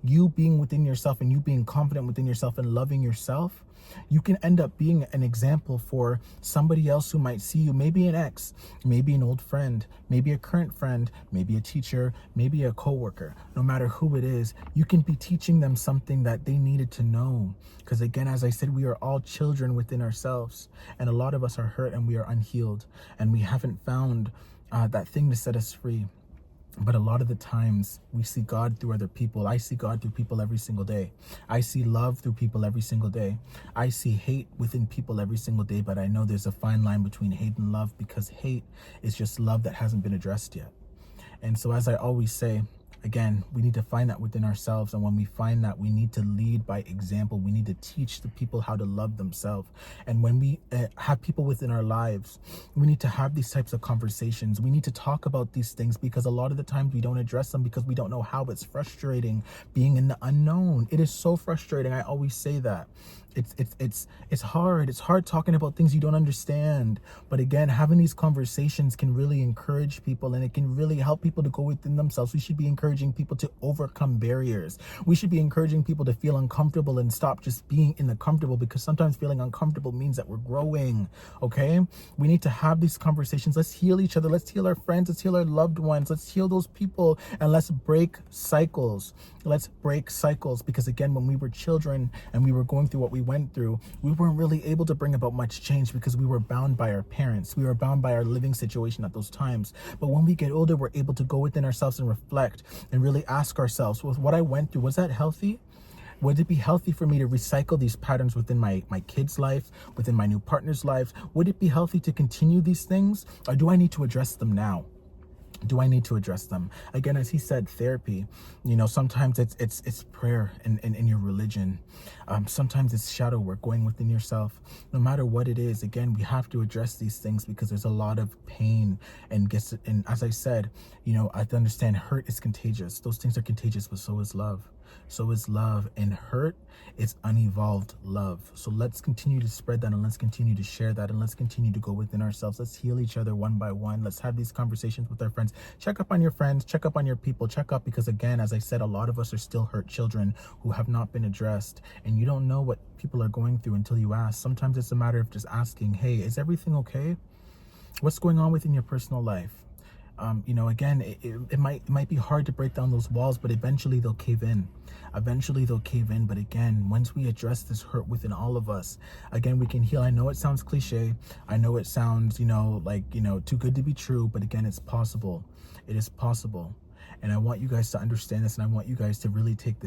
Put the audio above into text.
you being within yourself and you being confident within yourself and loving yourself, you can end up being an example for somebody else who might see you, maybe an ex, maybe an old friend, maybe a current friend, maybe a teacher, maybe a coworker. No matter who it is, you can be teaching them something that they needed to know. Because again, as I said, we are all children within ourselves, and a lot of us are hurt and we are unhealed, and we haven't found that thing to set us free. But a lot of the times we see God through other people. I see God through people every single day. I see love through people every single day. I see hate within people every single day, but I know there's a fine line between hate and love, because hate is just love that hasn't been addressed yet. And so, as I always say, again, we need to find that within ourselves. And when we find that, we need to lead by example. We need to teach the people how to love themselves. And when we have people within our lives, we need to have these types of conversations. We need to talk about these things, because a lot of the times we don't address them because we don't know how. It's frustrating being in the unknown. It is so frustrating. I always say that. It's hard. It's hard talking about things you don't understand. But again, having these conversations can really encourage people, and it can really help people to go within themselves. We should be encouraging people to overcome barriers. We should be encouraging people to feel uncomfortable and stop just being in the comfortable, because sometimes feeling uncomfortable means that we're growing. Okay? We need to have these conversations. Let's heal each other. Let's heal our friends. Let's heal our loved ones. Let's heal those people, and let's break cycles. Let's break cycles, because again, when we were children and we were going through what we went through, we weren't really able to bring about much change because we were bound by our parents. We were bound by our living situation at those times. But when we get older, we're able to go within ourselves and reflect and really ask ourselves, was what I went through, was that healthy? Would it be healthy for me to recycle these patterns within my kid's life, within my new partner's life? Would it be healthy to continue these things? Or do I need to address them now? Do I need to address them? Again, as he said, therapy, sometimes it's prayer in your religion. Sometimes it's shadow work, going within yourself. No matter what it is, again, we have to address these things, because there's a lot of pain, and as I said, I have to understand hurt is contagious. Those things are contagious, but so is love. So is love, and hurt is unevolved love. So let's continue to spread that, and let's continue to share that, and let's continue to go within ourselves. Let's heal each other one by one. Let's have these conversations with our friends. Check up on your friends, check up on your people, check up, because again, as I said, a lot of us are still hurt children who have not been addressed, and you don't know what people are going through until you ask. Sometimes it's a matter of just asking, hey, is everything okay? What's going on within your personal life? Again, it might be hard to break down those walls, but eventually they'll cave in. But again, once we address this hurt within all of us, again, we can heal. I know it sounds cliche. I know it sounds, too good to be true. But again, it's possible. It is possible. And I want you guys to understand this, and I want you guys to really take this